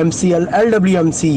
MCL, LWMC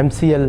MCL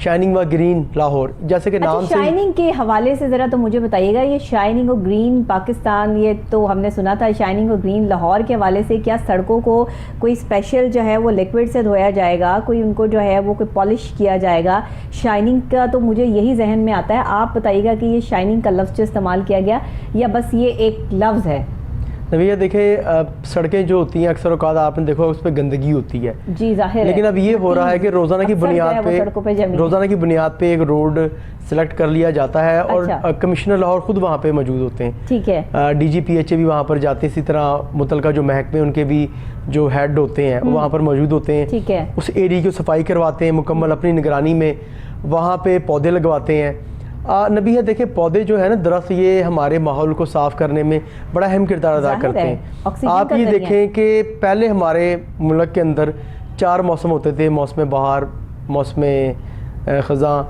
shining و green Lahore, جیسے کہ نام سے شائننگ کے حوالے سے ذرا تو مجھے بتائیے گا، یہ شائننگ و گرین پاکستان، یہ تو ہم نے سنا تھا شائننگ و گرین لاہور کے حوالے سے کیا سڑکوں کو کوئی اسپیشل جو ہے وہ لیکوڈ سے دھویا جائے گا، کوئی ان کو جو ہے وہ کوئی پالش کیا جائے گا؟ شائننگ کا تو مجھے یہی ذہن میں آتا ہے، آپ بتائیے گا کہ یہ شائننگ کا لفظ جو استعمال کیا گیا یا بس یہ ایک لفظ ہے؟ نبیہ دیکھیں سڑکیں جو ہوتی ہیں اکثر اوقات آپ نے دیکھا اس پہ گندگی ہوتی ہے، جی ظاہر ہے، لیکن اب یہ ہو رہا ہے کہ روزانہ کی بنیاد پہ ایک روڈ سلیکٹ کر لیا جاتا ہے اور کمشنر لاہور خود وہاں پہ موجود ہوتے ہیں، ٹھیک ہے، ڈی جی پی ایچ اے بھی وہاں پر جاتے ہیں، اسی طرح متعلقہ جو محکمے ان کے بھی جو ہیڈ ہوتے ہیں وہاں پر موجود ہوتے ہیں، ٹھیک ہے، اس ایریا کی صفائی کرواتے ہیں مکمل اپنی نگرانی میں، وہاں پہ پودے لگواتے ہیں۔ نبی ہے دیکھیں پودے جو ہے نا درخت، یہ ہمارے ماحول کو صاف کرنے میں بڑا اہم کردار ادا کرتے ہیں۔ آپ یہ دیکھیں کہ پہلے ہمارے ملک کے اندر 4 موسم ہوتے تھے، موسم بہار، موسم خزاں،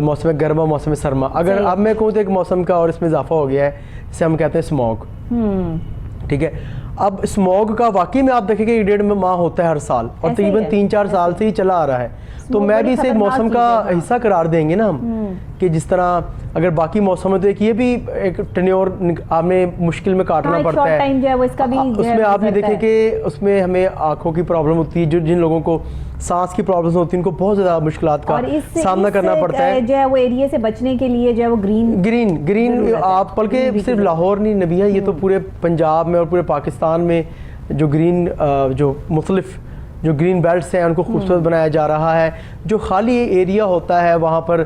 موسم گرما، موسم سرما۔ اگر اب میں کہوں تو ایک موسم کا اور اس میں اضافہ ہو گیا ہے، جسے ہم کہتے ہیں اسموگ، ٹھیک ہے۔ اب اسموگ کا واقعی میں آپ دیکھیں کہ 1.5 ماہ ہوتا ہے ہر سال، اور تقریباً 3-4 سال سے ہی چلا آ رہا ہے، تو میں بھی اسے موسم کا حصہ قرار دیں گے نا ہم، کہ جس طرح اگر باقی موسم ہے تو ایک یہ بھی ایک ٹینیور آپ نے مشکل میں کاٹنا پڑتا ہے، اس میں آپ یہ دیکھیں کہ اس میں ہمیں آنکھوں کی پرابلم ہوتی ہے، جن لوگوں کو سانس کی پرابلم ہوتی ہے ان کو بہت زیادہ مشکلات کا سامنا کرنا پڑتا ہے، جو ہے وہ ایریا سے بچنے کے لیے جو ہے وہ گرین آپ بلکہ صرف لاہور نہیں نبی ہے، یہ تو پورے پنجاب میں اور پورے پاکستان میں جو گرین جو مختلف جو گرین بیلٹس ہیں ان کو خوبصورت بنایا جا رہا ہے، جو خالی ایریا ہوتا ہے وہاں پر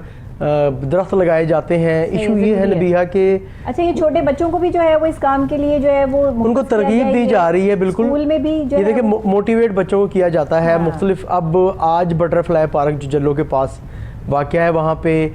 درخت لگائے جاتے ہیں۔ ایشو یہ ہے نبیہ کہ اچھا یہ چھوٹے بچوں کو بھی جو ہے وہ اس کام کے لیے جو ہے وہ ان کو ترغیب دی جا رہی ہے، بالکل اسکول میں بھی یہ دیکھیں موٹیویٹ بچوں کو کیا جاتا ہے مختلف۔ اب آج بٹر فلائی پارک جو جلو کے پاس واقع ہے، وہاں پہ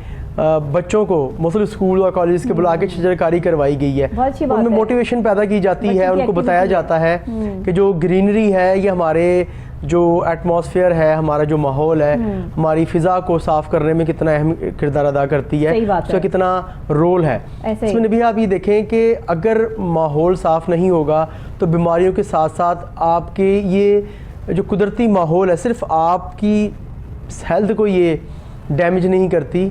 بچوں کو مختلف اسکول اور کالجز کے بلا کے شجر کاری کروائی گئی ہے، ان میں موٹیویشن پیدا کی جاتی ہے، ان کو بتایا جاتا ہے کہ جو گرینری ہے یہ ہمارے جو ایٹماسفیئر ہے، ہمارا جو ماحول ہے، ہماری فضا کو صاف کرنے میں کتنا اہم کردار ادا کرتی ہے، اس کا کتنا رول ہے۔ اس میں بھی آپ یہ دیکھیں کہ اگر ماحول صاف نہیں ہوگا تو بیماریوں کے ساتھ ساتھ آپ کے یہ جو قدرتی ماحول ہے صرف آپ کی ہیلتھ کو یہ ڈیمیج نہیں کرتی،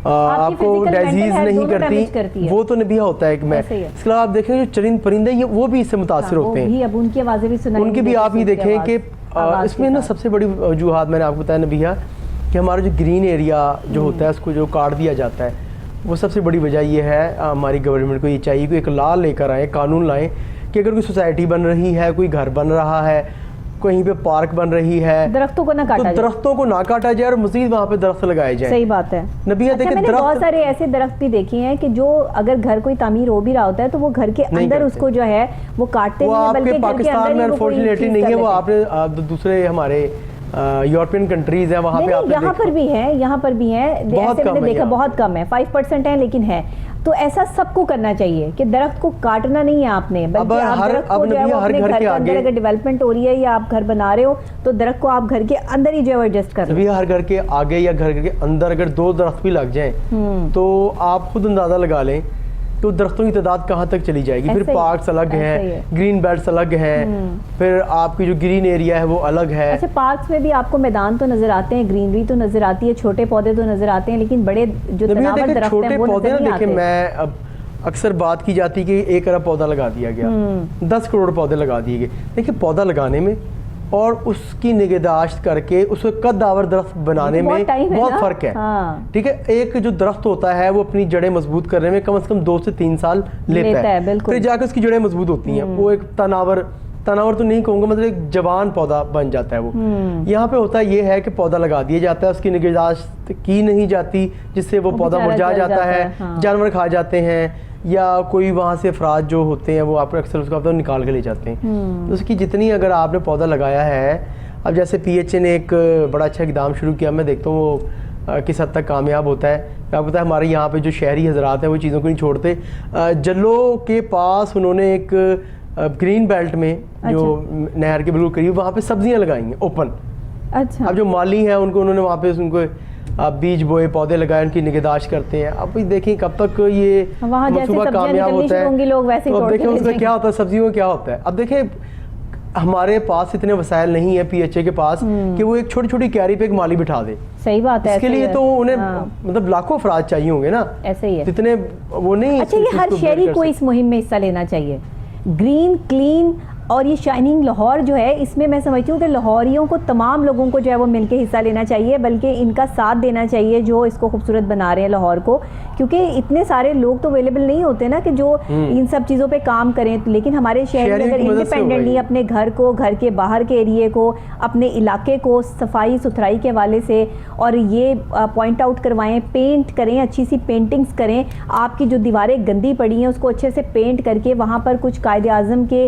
آپ کو ڈیزیز نہیں کرتی، وہ تو نبیہ ہوتا ہے ایک میں۔ اس کے علاوہ آپ دیکھیں جو چرند پرندے وہ بھی اس سے متاثر ہوتے ہیں، اب ان کی آوازیں بھی سنائیں، ان کی بھی آپ یہ دیکھیں کہ اس میں نا سب سے بڑی وجوہات میں نے آپ کو بتایا نبیہ کہ ہمارا جو گرین ایریا جو ہوتا ہے اس کو جو کاٹ دیا جاتا ہے، وہ سب سے بڑی وجہ یہ ہے ہماری گورنمنٹ کو یہ چاہیے کہ ایک لا لے کر آئیں، قانون لائیں کہ اگر کوئی سوسائٹی بن رہی ہے، کوئی گھر بن رہا ہے، کہیں پہ پارک بن رہی ہے، درختوں کو نہ کاٹا جائے، درختوں کو نہ کاٹا جائے اور مزید وہاں پہ درخت لگائے جائیں۔ صحیح بات ہے نبیہ دیکھیں میں نے بہت سارے ایسے درخت بھی دیکھے ہیں کہ جو اگر گھر کوئی تعمیر ہو بھی رہا ہوتا ہے تو وہ گھر کے اندر اس کو جو ہے وہ کاٹتے نہیں ہیں، بلکہ پاکستان میں انفارچونیٹلی نہیں ہے، وہ آپ نے دوسرے ہمارے یورپین کنٹریز ہیں وہاں پہ آپ نے یہاں پر بھی ہے، یہاں پر بھی ہے، ایسے میں نے دیکھا بہت کم ہے، 5% ہے لیکن ہے۔ تو ایسا سب کو کرنا چاہیے کہ درخت کو کاٹنا نہیں ہے آپ نے، بلکہ آپ درخت کو جو ہے وہ اپنے گھر کے اندر اگر ڈیولپمنٹ ہو رہی ہے یا آپ گھر بنا رہے ہو تو درخت کو آپ گھر کے اندر ہی جو ہے ایڈجسٹ کر لیں۔ ہر گھر کے آگے یا گھر کے اندر اگر 2 درخت بھی لگ جائیں تو آپ خود اندازہ لگا لیں تو درختوں کی تعداد کہاں تک چلی جائے گی۔ پھر پارکس الگ ہیں، گرین بیلٹس الگ ہیں، پھر آپ کی جو گرین ایریا ہے وہ الگ ہے۔ اچھا پارکس میں بھی آپ کو میدان تو نظر آتے ہیں، گرینری تو نظر آتی ہے، چھوٹے پودے تو نظر آتے ہیں، لیکن بڑے جو تناور درخت ہیں وہ نظر نہیں آتے۔ دیکھیں میں اب اکثر بات کی جاتی کہ 1 ارب پودا لگا دیا گیا، 10 کروڑ پودے لگا دیے گئے۔ دیکھیں پودا لگانے میں اور اس کی نگہداشت کر کے اس کو قد آور درخت بنانے میں بہت فرق ہے، ٹھیک ہے۔ ایک جو درخت ہوتا ہے وہ اپنی جڑیں مضبوط کرنے میں کم از کم 2 سے 3 سال لیتا ہے، پھر جا کے اس کی جڑیں مضبوط ہوتی ہیں، وہ ایک تناور تو نہیں کہوں گا، مطلب ایک جوان پودا بن جاتا ہے وہ۔ یہاں پہ ہوتا یہ ہے کہ پودا لگا دیا جاتا ہے، اس کی نگہداشت کی نہیں جاتی، جس سے وہ پودا مرجھا جاتا ہے، جانور کھا جاتے ہیں، یا کوئی وہاں سے افراد جو ہوتے ہیں وہ آپ اکثر اس کو نکال کے لے جاتے ہیں۔ اس کی جتنی اگر آپ نے پودا لگایا ہے، اب جیسے پی ایچ اے نے ایک بڑا اچھا اقدام شروع کیا، میں دیکھتا ہوں وہ کس حد تک کامیاب ہوتا ہے۔ آپ کو پتہ ہے ہمارے یہاں پہ جو شہری حضرات ہیں وہ چیزوں کو نہیں چھوڑتے۔ جلو کے پاس انہوں نے ایک گرین بیلٹ میں جو نہر کے بالکل قریب وہاں پہ سبزیاں لگائی ہیں اوپن۔ اب جو مالی ہیں ان کو انہوں نے وہاں پہ ان کو بیج بوئے، پودے لگائے، ان کی نگہداشت کرتے ہیں۔ اب دیکھیں کب تک یہ منصوبہ کامیاب ہوتا ہے، اب دیکھیں اس میں کیا ہوتا ہے، سبزیوں میں کیا ہوتا ہے۔ اب دیکھیں ہمارے پاس اتنے وسائل نہیں ہے پی ایچ اے کے پاس کہ وہ ایک چھوٹی چھوٹی کیری پہ ایک مالی بٹھا دے. صحیح بات ہے. اس کے لیے تو انہیں مطلب لاکھوں افراد چاہیے ہوں گے نا, ایسے ہی ہے اتنے وہ نہیں. اچھا یہ ہر شہری کو اس مہم میں حصہ لینا چاہیے, گرین کلین. اور یہ شائننگ لاہور جو ہے اس میں سمجھتی ہوں کہ لاہوریوں کو تمام لوگوں کو جو ہے وہ مل کے حصہ لینا چاہیے, بلکہ ان کا ساتھ دینا چاہیے جو اس کو خوبصورت بنا رہے ہیں لاہور کو, کیونکہ اتنے سارے لوگ تو اویلیبل نہیں ہوتے نا کہ جو ان سب چیزوں پہ کام کریں. لیکن ہمارے شہر میں اگر انڈیپینڈنٹلی اپنے گھر کو, گھر کے باہر کے ایریے کو, اپنے علاقے کو صفائی ستھرائی کے حوالے سے اور یہ پوائنٹ آؤٹ کروائیں, پینٹ کریں, اچھی سی پینٹنگز کریں, آپ کی جو دیواریں گندی پڑی ہیں اس کو اچھے سے پینٹ کر کے وہاں پر کچھ قائد اعظم کے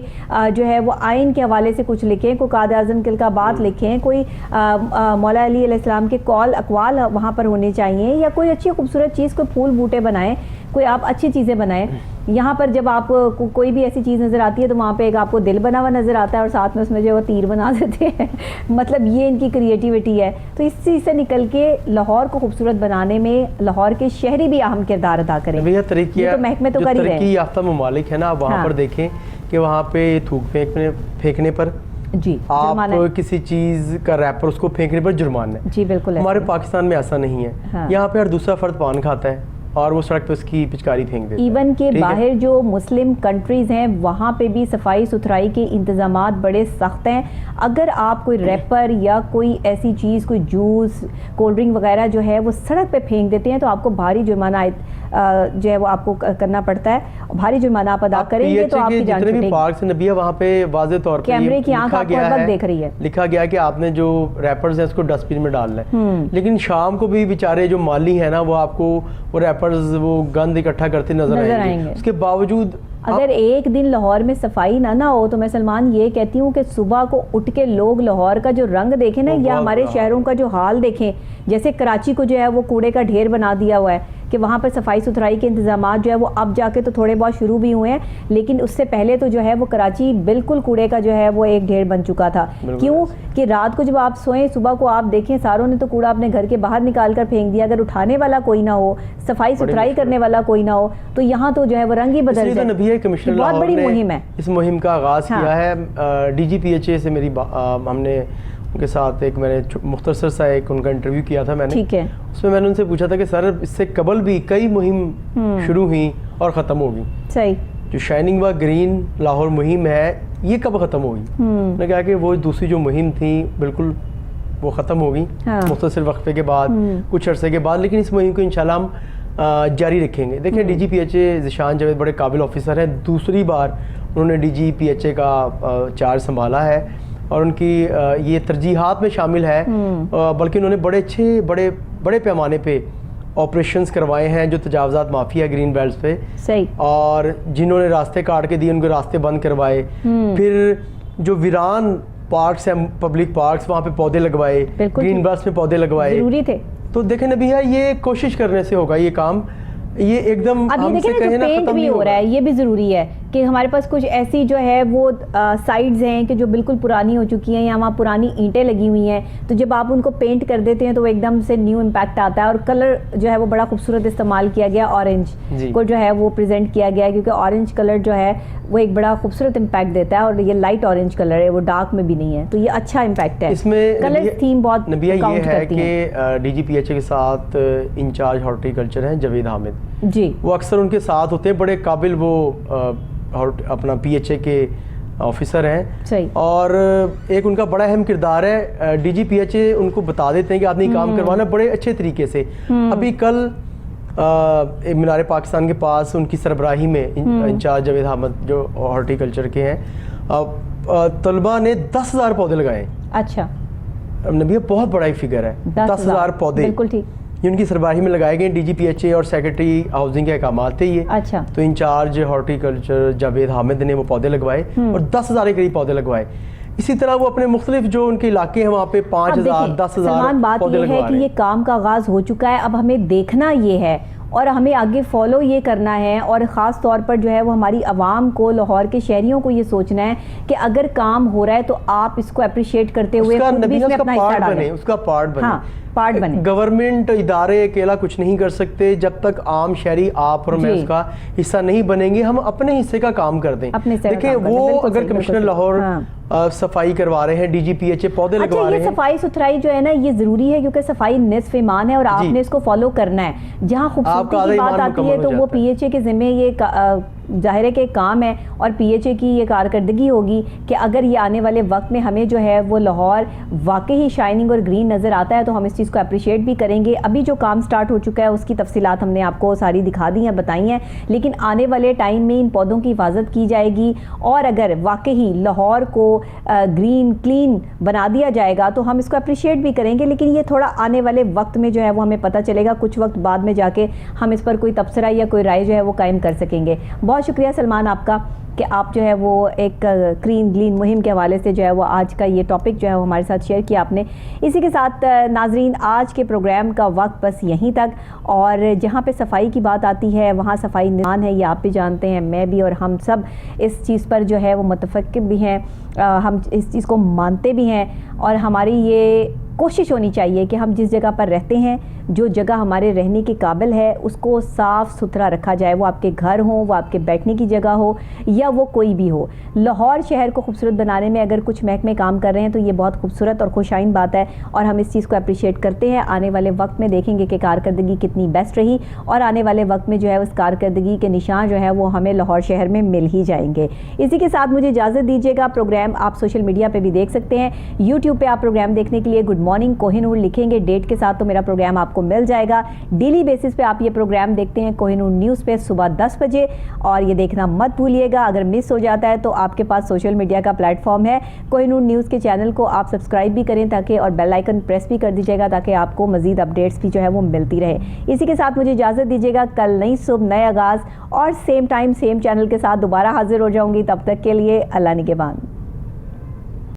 جو ہے وہ آئین کے حوالے سے کچھ لکھیں, کوئی قائد اعظم کے بات لکھیں, کوئی مولا علی علیہ السلام کے قول اقوال وہاں پر ہونے چاہیے, یا کوئی اچھی خوبصورت چیز, کوئی پھول بوٹے بنائیں, کوئی آپ اچھی چیزیں بنائیں. یہاں پر جب آپ کو کوئی بھی ایسی چیز نظر آتی ہے تو وہاں پہ ایک آپ کو دل بنا ہوا نظر آتا ہے اور ساتھ میں اس میں جو وہ تیر بنا دیتے ہیں. مطلب یہ ان کی کریٹیوٹی ہے. تو اس چیز سے نکل کے لاہور کو خوبصورت بنانے میں لاہور کے شہری بھی اہم کردار ادا کریں. یہ طریقہ تو محکمے تو کر ہی رہے ہیں. ترقی یافتہ ممالک ہے نا, آپ وہاں پر دیکھیں کہ وہاں پہ تھوک پھینکنے پر جی آپ کسی چیز کا ریپر اس کو پھینکنے پر جرمانہ ہے. جی بالکل. ہمارے پاکستان میں ایسا نہیں ہے. یہاں پہ ہر دوسرا فرد پان کھاتا ہے اور وہ سڑک پہ اس کی پچکاری پھینک دیتا ہے. ایون کہ باہر جو مسلم کنٹریز ہیں وہاں پہ بھی صفائی ستھرائی کے انتظامات بڑے سخت ہیں. اگر آپ کوئی ریپر یا کوئی ایسی چیز, کوئی جوس, کولڈ ڈرنک وغیرہ جو ہے وہ سڑک پہ پھینک دیتے ہیں تو آپ کو بھاری جرمانہ جو ہے وہ آپ کو کرنا پڑتا ہے. بھاری جرمانہ آپ ادا کریں گے تو آپ کی جان چھوٹے گی. جتنے بھی پارکس ہیں نبیہ وہاں پہ واضح طور پہ کیمرے کی آنکھ آپ کو ہر وقت دیکھ رہی ہے, لکھا گیا کہ آپ نے جو ریپرز ہیں اس کو ڈسٹ بن میں ڈالنا ہے. لیکن شام کو بھی بیچارے جو مالی ہیں نا وہ آپ کو وہ ریپرز وہ گند اکٹھا کرتے نظر آئیں گے. اس کے باوجود اگر ایک دن لاہور میں صفائی نہ ہو تو میں سلمان یہ کہتی ہوں کہ صبح کو اٹھ کے لوگ لاہور کا جو رنگ دیکھیں نا, یا ہمارے شہروں کا جو حال دیکھیں, جیسے کراچی کو جو ہے وہ کوڑے کا ڈھیر بنا دیا ہوا ہے کہ وہاں پر صفائی ستھرائی کے انتظامات جو ہے وہ اب جا کے تو تھوڑے بہت شروع بھی ہوئے ہیں, لیکن اس سے پہلے تو جو ہے وہ کراچی بالکل کوڑے کا جو ہے وہ ایک ڈھیر بن چکا تھا. کیوں کہ رات کو جب آپ سوئیں صبح کو آپ دیکھیں ساروں نے تو کوڑا اپنے گھر کے باہر نکال کر پھینک دیا. اگر اٹھانے والا کوئی نہ ہو, صفائی ستھرائی کرنے والا کوئی نہ ہو, تو یہاں تو جو ہے وہ رنگ ہی بدل جائے. بہت بڑی مہم ہے. اس مہم کا آغاز کیا ہے ڈی جی پی ایچ اے سے میری ہم نے ان کے ساتھ ایک میں نے مختصر سا ایک ان کا انٹرویو کیا تھا میں نے. ٹھیک ہے. اس میں نے ان سے پوچھا تھا کہ سر اس سے قبل بھی کئی مہم شروع ہوئی اور ختم ہو گئی. صحیح. جو شائننگ و گرین لاہور مہم ہے یہ کب ختم ہوئی؟ میں نے کہا کہ وہ دوسری جو مہم تھی بالکل وہ ختم ہو گئی مختصر وقفے کے بعد, کچھ عرصے کے بعد, لیکن اس مہم کو انشاءاللہ ہم جاری رکھیں گے. دیکھیں D G P H A Zeeshan Javed بڑے قابل آفیسر ہیں, دوسری بار انہوں نے ڈی جی پی ایچ اے کا چارج سنبھالا ہے اور ان کی یہ ترجیحات میں شامل ہے, بلکہ انہوں نے بڑے اچھے بڑے پیمانے پہ آپریشنز کروائے ہیں جو تجاوزات معافی ہے گرین بیلٹس پہ. صحیح. اور جنہوں نے راستے کاٹ کے دیے ان کے راستے بند کروائے. پھر جو ویران پارکس ہیں, پبلک پارکس, وہاں پہ پودے لگوائے, گرین بیلٹس میں پودے لگوائے. ضروری تھے. تو دیکھیں نبیہ یہ کوشش کرنے سے ہوگا یہ کام, یہ ایک دم ہم سے کہیں نا ختم نہیں ہو رہا ہے. یہ بھی ضروری ہے کہ ہمارے پاس کچھ ایسی جو ہے وہ سائڈز ہیں کہ جو بالکل پرانی ہو چکی ہیں یا وہاں پرانی اینٹیں لگی ہوئی ہیں, تو جب آپ ان کو پینٹ کر دیتے ہیں تو وہ ایک دم سے نیو امپیکٹ آتا ہے. اور کلر جو ہے وہ بڑا خوبصورت استعمال کیا گیا, اورنج کو جو ہے وہ پریزنٹ کیا گیا ہے, کیونکہ اورنج کلر جو ہے وہ ایک بڑا خوبصورت امپیکٹ دیتا ہے, اور یہ لائٹ اورنج کلر ہے, وہ ڈارک میں بھی نہیں ہے, تو یہ اچھا امپیکٹ ہے. اس میں کلر تھیم بہت نبیہ یہ ہے کہ ڈی جی پی ایچ اے کے ساتھ انچارج ہارٹیکلچر ہیں جاوید حامد جی, وہ اکثر ان کے ساتھ ہوتے ہیں, بڑے قابل وہ اپنا پی ایچ اے کے آفیسر ہیں. صحیح. اور ایک ان کا بڑا اہم کردار ہے, ڈی جی پی ایچ اے ان کو بتا دیتے ہیں کہ آپ نے کام کروانا بڑے اچھے طریقے سے. ابھی کل مینار پاکستان کے پاس ان کی سربراہی میں انچارج جاوید حامد جو ہارٹیکلچر کے ہیں, طلبہ نے 10,000 پودے لگائے. اچھا نبی بہت بڑا ہی فگر ہے, 10,000 پودے. بالکل ٹھیک. یہ ان کی سربراہی میں لگائے گئے. ڈی جی پی ایچ اے اور سیکرٹری ہاؤسنگ کے احکامات تھے یہ. اچھا. تو انچارج ہارٹیکلچر جاوید حامد نے وہ پودے لگوائے اور 10,000 کے قریب پودے لگوائے. اسی طرح وہ اپنے مختلف جو ان کے علاقے ہیں وہاں پہ 5,000 10,000 پودے لگوا رہے ہیں. بات یہ ہے کہ یہ کام کا آغاز ہو چکا ہے, اب ہمیں دیکھنا یہ ہے اور ہمیں آگے فالو یہ کرنا ہے, اور خاص طور پر جو ہے وہ ہماری عوام کو, لاہور کے شہریوں کو یہ سوچنا ہے کہ اگر کام ہو رہا ہے تو آپ اس کو اپریشیٹ کرتے ہوئے خود بھی اس میں اپنا حصہ ڈالیں, اس کا پارٹ بنے. پارٹ بنے. گورنمنٹ ادارے اکیلا کچھ نہیں کر سکتے جب تک عام شہری آپ اور میں اس کا حصہ نہیں بنیں گے. ہم اپنے حصے کا کام کر دیں. دیکھیں وہ اگر کمشنر لاہور صفائی کروا رہے ہیں, ڈی جی پی ایچ اے پودے لگوا رہے ہیں. یہ صفائی ستھرائی جو ہے نا یہ ضروری ہے کیونکہ صفائی نصف ایمان ہے اور آپ نے اس کو فالو کرنا ہے. جہاں خوبصورتی کی بات آتی ہے تو وہ پی ایچ اے کے ذمہ یہ ظاہر ہے کہ کام ہے اور پی ایچ اے کی یہ کارکردگی ہوگی کہ اگر یہ آنے والے وقت میں ہمیں جو ہے وہ لاہور واقعی شائننگ اور گرین نظر آتا ہے تو ہم اس چیز کو اپریشیٹ بھی کریں گے. ابھی جو کام سٹارٹ ہو چکا ہے اس کی تفصیلات ہم نے آپ کو ساری دکھا دی ہیں, بتائی ہیں, لیکن آنے والے ٹائم میں ان پودوں کی حفاظت کی جائے گی اور اگر واقعی لاہور کو گرین کلین بنا دیا جائے گا تو ہم اس کو اپریشیٹ بھی کریں گے. لیکن یہ تھوڑا آنے والے وقت میں جو ہے وہ ہمیں پتہ چلے گا, کچھ وقت بعد میں جا کے ہم اس پر کوئی تبصرہ یا کوئی رائے جو ہے وہ قائم کر سکیں گے. بہت شکریہ سلمان آپ کا کہ آپ جو ہے وہ ایک گرین مہم کے حوالے سے جو ہے وہ آج کا یہ ٹاپک جو ہے وہ ہمارے ساتھ شیئر کیا آپ نے. اسی کے ساتھ ناظرین آج کے پروگرام کا وقت بس یہیں تک, اور جہاں پہ صفائی کی بات آتی ہے وہاں صفائی نظام ہے, یہ آپ بھی جانتے ہیں, میں بھی, اور ہم سب اس چیز پر جو ہے وہ متفق بھی ہیں, ہم اس چیز کو مانتے بھی ہیں, اور ہماری یہ کوشش ہونی چاہیے کہ ہم جس جگہ پر رہتے ہیں, جو جگہ ہمارے رہنے کے قابل ہے اس کو صاف ستھرا رکھا جائے. وہ آپ کے گھر ہوں, وہ آپ کے بیٹھنے کی جگہ ہو, یا وہ کوئی بھی ہو. لاہور شہر کو خوبصورت بنانے میں اگر کچھ محکمے کام کر رہے ہیں تو یہ بہت خوبصورت اور خوش آئند بات ہے, اور ہم اس چیز کو اپریشیٹ کرتے ہیں. آنے والے وقت میں دیکھیں گے کہ کارکردگی کتنی بیسٹ رہی, اور آنے والے وقت میں جو ہے اس کارکردگی کے نشان جو ہے وہ ہمیں لاہور شہر میں مل ہی جائیں گے. اسی کے ساتھ مجھے اجازت دیجیے گا. پروگرام آپ سوشل میڈیا پہ بھی دیکھ سکتے ہیں, یوٹیوب پہ آپ پروگرام دیکھنے کے لیے گڈ مارننگ کوہ نور لکھیں گے ڈیٹ کے ساتھ تو میرا پروگرام آپ کو مل جائے گا. ڈیلی بیسس پہ آپ یہ پروگرام دیکھتے ہیں کوہ نور نیوز پہ صبح 10 بجے, اور یہ دیکھنا مت بھولیے گا. اگر مس ہو جاتا ہے تو آپ کے پاس سوشل میڈیا کا پلیٹ فارم ہے, کوہ نور نیوز کے چینل کو آپ سبسکرائب بھی کریں تاکہ, اور بیل آئیکن پریس بھی کر دیجیے گا تاکہ آپ کو مزید اپڈیٹس بھی جو ہے وہ ملتی رہے. اسی کے ساتھ مجھے اجازت دیجیے گا, کل نئی صبح نئے آغاز اور سیم ٹائم سیم چینل کے ساتھ دوبارہ حاضر ہو جاؤں گی. تب تک کے لیے اللہ نگہبان.